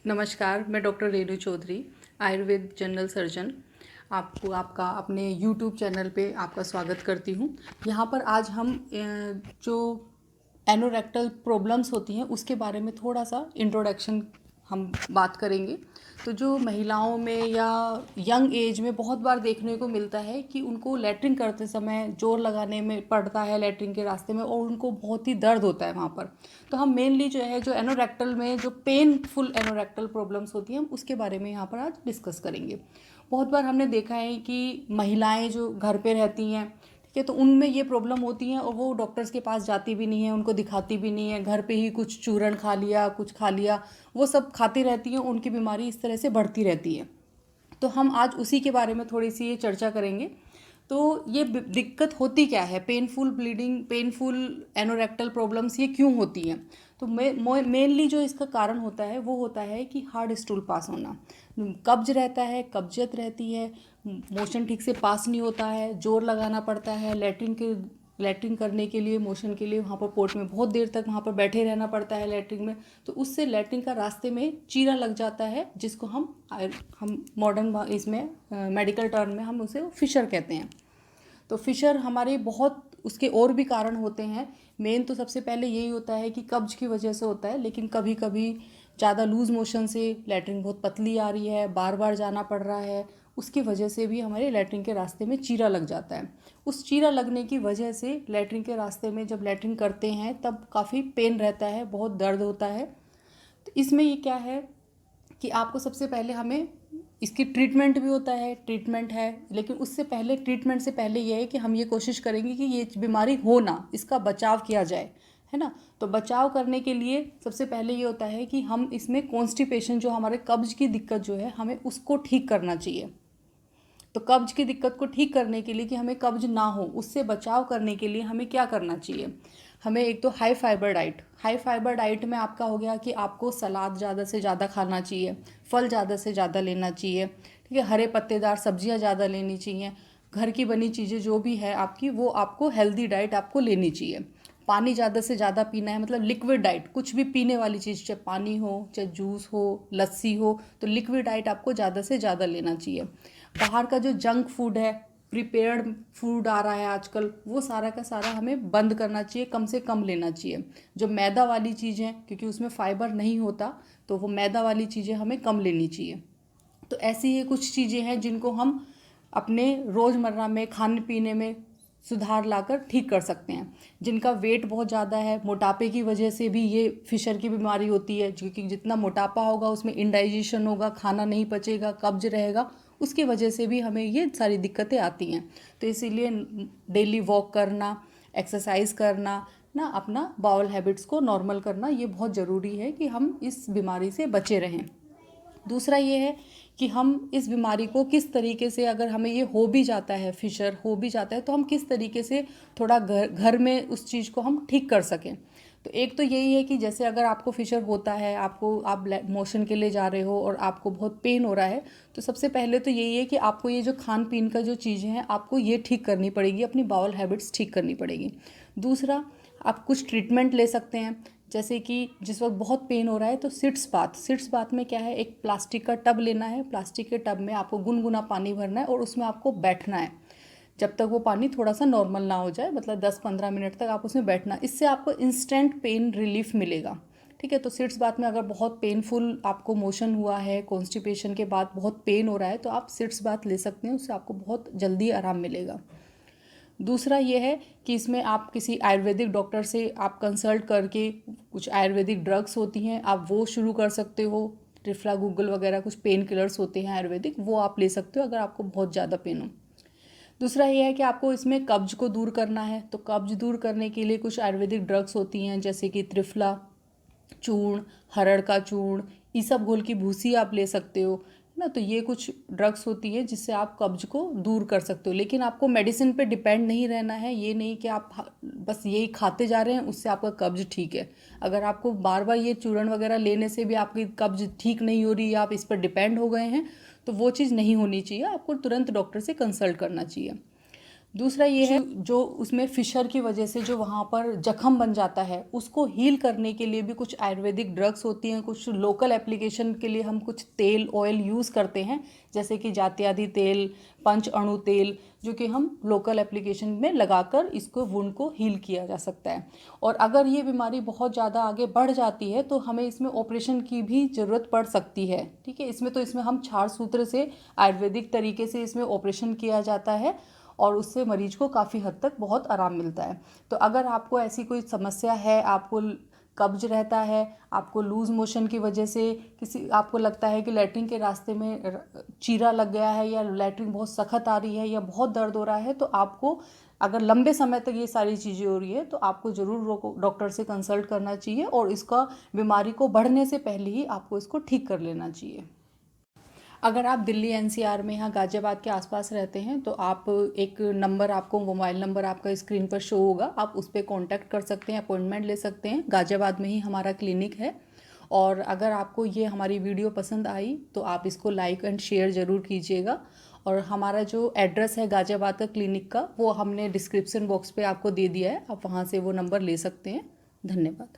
नमस्कार, मैं doctor Renu Chaudhary, Ayurveda general surgeon. आपको आपका अपने यूट्यूब चैनल पे आपका स्वागत करती हूँ। यहाँ पर आज हम जो एनोरेक्टल प्रॉब्लम्स होती हैं उसके बारे में थोड़ा सा इंट्रोडक्शन हम बात करेंगे। तो जो महिलाओं में या यंग एज में बहुत बार देखने को मिलता है कि उनको लैट्रिन करते समय जोर लगाने में पड़ता है लैट्रिन के रास्ते में, और उनको बहुत ही दर्द होता है वहाँ पर। तो हम मेनली जो है जो एनोरेक्टल में जो पेनफुल एनोरेक्टल प्रॉब्लम्स होती हैं हम उसके बारे में यहाँ पर आज डिस्कस करेंगे। बहुत बार हमने देखा है कि महिलाएं जो घर पे रहती हैं, ठीक है, तो उनमें ये प्रॉब्लम होती है और वो डॉक्टर्स के पास जाती भी नहीं है, उनको दिखाती भी नहीं है, घर पे ही कुछ चूरन खा लिया, कुछ खा लिया, वो सब खाती रहती हैं, उनकी बीमारी इस तरह से बढ़ती रहती है। तो हम आज उसी के बारे में थोड़ी सी ये चर्चा करेंगे। तो ये दिक्कत होती क्या है, painful bleeding, painful anorectal problems ये क्यों होती हैं? तो मेनली जो इसका कारण होता है वो होता है कि हार्ड स्टूल पास होना, कब्ज रहता है, कब्जियत रहती है, मोशन ठीक से पास नहीं होता है, जोर लगाना पड़ता है लैट्रिन करने के लिए, मोशन के लिए वहाँ पर पोर्ट में बहुत देर तक वहाँ पर बैठे रहना पड़ता है लैट्रिन में। तो उससे लैट्रिन का रास्ते में चीरा लग जाता है, जिसको हम मॉडर्न इसमें मेडिकल टर्म में हम उसे फिशर कहते हैं। तो फिशर हमारे बहुत उसके और भी कारण होते हैं। मेन तो सबसे पहले यही होता है कि कब्ज की वजह से होता है, लेकिन कभी कभी ज़्यादा लूज़ मोशन से लैट्रिन बहुत पतली आ रही है, बार बार जाना पड़ रहा है, उसकी वजह से भी हमारे लैट्रिन के रास्ते में चीरा लग जाता है। उस चीरा लगने की वजह से लैट्रिन के रास्ते में जब लैट्रिन करते हैं तब काफ़ी पेन रहता है, बहुत दर्द होता है। तो इसमें ये क्या है कि आपको सबसे पहले हमें इसकी ट्रीटमेंट भी होता है, ट्रीटमेंट है, लेकिन उससे पहले ट्रीटमेंट से पहले ये है कि हम ये कोशिश करेंगे कि ये बीमारी हो ना, इसका बचाव किया जाए, है ना। तो बचाव करने के लिए सबसे पहले ये होता है कि हम इसमें कॉन्स्टिपेशन, जो हमारे कब्ज की दिक्कत जो है, हमें उसको ठीक करना चाहिए। तो कब्ज की दिक्कत को ठीक करने के लिए कि हमें कब्ज ना हो, उससे बचाव करने के लिए हमें क्या करना चाहिए? हमें एक तो हाई फाइबर डाइट में आपका हो गया कि आपको सलाद ज़्यादा से ज़्यादा खाना चाहिए, फल ज़्यादा से ज़्यादा लेना चाहिए, ठीक है, हरे पत्तेदार सब्जियां ज़्यादा लेनी चाहिए, घर की बनी चीज़ें जो भी है आपकी, वो आपको हेल्दी डाइट आपको लेनी चाहिए। पानी ज़्यादा से ज़्यादा पीना है, मतलब लिक्विड डाइट, कुछ भी पीने वाली चीज़, चाहे पानी हो, चाहे जूस हो, लस्सी हो, तो लिक्विड डाइट आपको ज़्यादा से ज़्यादा लेना चाहिए। बाहर का जो जंक फूड है, प्रिपेयर्ड फूड आ रहा है आजकल, वो सारा का सारा हमें बंद करना चाहिए, कम से कम लेना चाहिए। जो मैदा वाली चीज़ें, क्योंकि उसमें फाइबर नहीं होता, तो वो मैदा वाली चीज़ें हमें कम लेनी चाहिए। तो ऐसी ही कुछ चीज़ें हैं जिनको हम अपने रोज़मर्रा में खाने पीने में सुधार लाकर ठीक कर सकते हैं। जिनका वेट बहुत ज़्यादा है, मोटापे की वजह से भी ये फिशर की बीमारी होती है, क्योंकि जितना मोटापा होगा उसमें इंडाइजेशन होगा, खाना नहीं पचेगा, कब्ज रहेगा, उसकी वजह से भी हमें ये सारी दिक्कतें आती हैं। तो इसीलिए डेली वॉक करना, एक्सरसाइज करना ना, अपना बाउल हैबिट्स को नॉर्मल करना, ये बहुत ज़रूरी है कि हम इस बीमारी से बचे रहें। दूसरा ये है कि हम इस बीमारी को किस तरीके से, अगर हमें ये हो भी जाता है, फिशर हो भी जाता है, तो हम किस तरीके से थोड़ा घर में उस चीज़ को हम ठीक कर सकें। तो एक तो यही है कि जैसे अगर आपको फिशर होता है, आप मोशन के लिए जा रहे हो और आपको बहुत पेन हो रहा है, तो सबसे पहले तो यही है कि आपको ये जो खान पीन का जो चीज़ें हैं आपको ये ठीक करनी पड़ेगी, अपनी बाउल हैबिट्स ठीक करनी पड़ेगी। दूसरा, आप कुछ ट्रीटमेंट ले सकते हैं, जैसे कि जिस वक्त बहुत पेन हो रहा है तो सिट्स बाथ में क्या है, एक प्लास्टिक का टब लेना है, प्लास्टिक के टब में आपको गुनगुना पानी भरना है और उसमें आपको बैठना है जब तक वो पानी थोड़ा सा नॉर्मल ना हो जाए, मतलब 10-15 मिनट तक आप उसमें बैठना, इससे आपको इंस्टेंट पेन रिलीफ मिलेगा। ठीक है, तो सिट्स बाथ में अगर बहुत पेनफुल आपको मोशन हुआ है, कॉन्स्टिपेशन के बाद बहुत पेन हो रहा है, तो आप सिट्स बाथ ले सकते हैं, उससे आपको बहुत जल्दी आराम मिलेगा। दूसरा ये है कि इसमें आप किसी आयुर्वेदिक डॉक्टर से आप कंसल्ट करके, कुछ आयुर्वेदिक ड्रग्स होती हैं आप वो शुरू कर सकते हो, ट्रिफ्ला गूगल वगैरह कुछ पेन किलर्स होते हैं आयुर्वेदिक, वो आप ले सकते हो अगर आपको बहुत ज़्यादा पेन हो। दूसरा ये है कि आपको इसमें कब्ज को दूर करना है, तो कब्ज दूर करने के लिए कुछ आयुर्वेदिक ड्रग्स होती हैं, जैसे कि त्रिफला चूर्ण, हरड़ का चूर्ण, ईसबगोल की भूसी आप ले सकते हो, है ना। तो ये कुछ ड्रग्स होती है जिससे आप कब्ज को दूर कर सकते हो, लेकिन आपको मेडिसिन पे डिपेंड नहीं रहना है। ये नहीं कि आप बस यही खाते जा रहे हैं उससे आपका कब्ज ठीक है। अगर आपको बार बार ये चूर्ण वगैरह लेने से भी आपकी कब्ज ठीक नहीं हो रही, आप इस पर डिपेंड हो गए हैं, तो वो चीज़ नहीं होनी चाहिए, आपको तुरंत डॉक्टर से कंसल्ट करना चाहिए। दूसरा ये है जो उसमें फिशर की वजह से जो वहाँ पर जख्म बन जाता है उसको हील करने के लिए भी कुछ आयुर्वेदिक ड्रग्स होती हैं। कुछ लोकल एप्लीकेशन के लिए हम कुछ तेल ऑयल यूज़ करते हैं, जैसे कि जात्यादि तेल, पंच अणु तेल, जो कि हम लोकल एप्लीकेशन में लगाकर इसको वुंड को हील किया जा सकता है। और अगर ये बीमारी बहुत ज़्यादा आगे बढ़ जाती है तो हमें इसमें ऑपरेशन की भी ज़रूरत पड़ सकती है। ठीक है, इसमें हम क्षार सूत्र से आयुर्वेदिक तरीके से इसमें ऑपरेशन किया जाता है और उससे मरीज को काफ़ी हद तक बहुत आराम मिलता है। तो अगर आपको ऐसी कोई समस्या है, आपको कब्ज रहता है, आपको लूज़ मोशन की वजह से आपको लगता है कि लैट्रिन के रास्ते में चीरा लग गया है, या लैट्रिन बहुत सख्त आ रही है, या बहुत दर्द हो रहा है, तो आपको अगर लंबे समय तक ये सारी चीज़ें हो रही है तो आपको ज़रूर डॉक्टर से कंसल्ट करना चाहिए और इसका बीमारी को बढ़ने से पहले ही आपको इसको ठीक कर लेना चाहिए। अगर आप दिल्ली एनसीआर में यहाँ गाजियाबाद के आसपास रहते हैं तो आप एक नंबर, आपको मोबाइल नंबर आपका स्क्रीन पर शो होगा, आप उस पर कॉन्टैक्ट कर सकते हैं, अपॉइंटमेंट ले सकते हैं। गाजियाबाद में ही हमारा क्लिनिक है। और अगर आपको ये हमारी वीडियो पसंद आई तो आप इसको लाइक एंड शेयर ज़रूर कीजिएगा। और हमारा जो एड्रेस है गाजियाबाद का क्लिनिक का, वो हमने डिस्क्रिप्शन बॉक्स पे आपको दे दिया है, आप वहाँ से वो नंबर ले सकते हैं। धन्यवाद।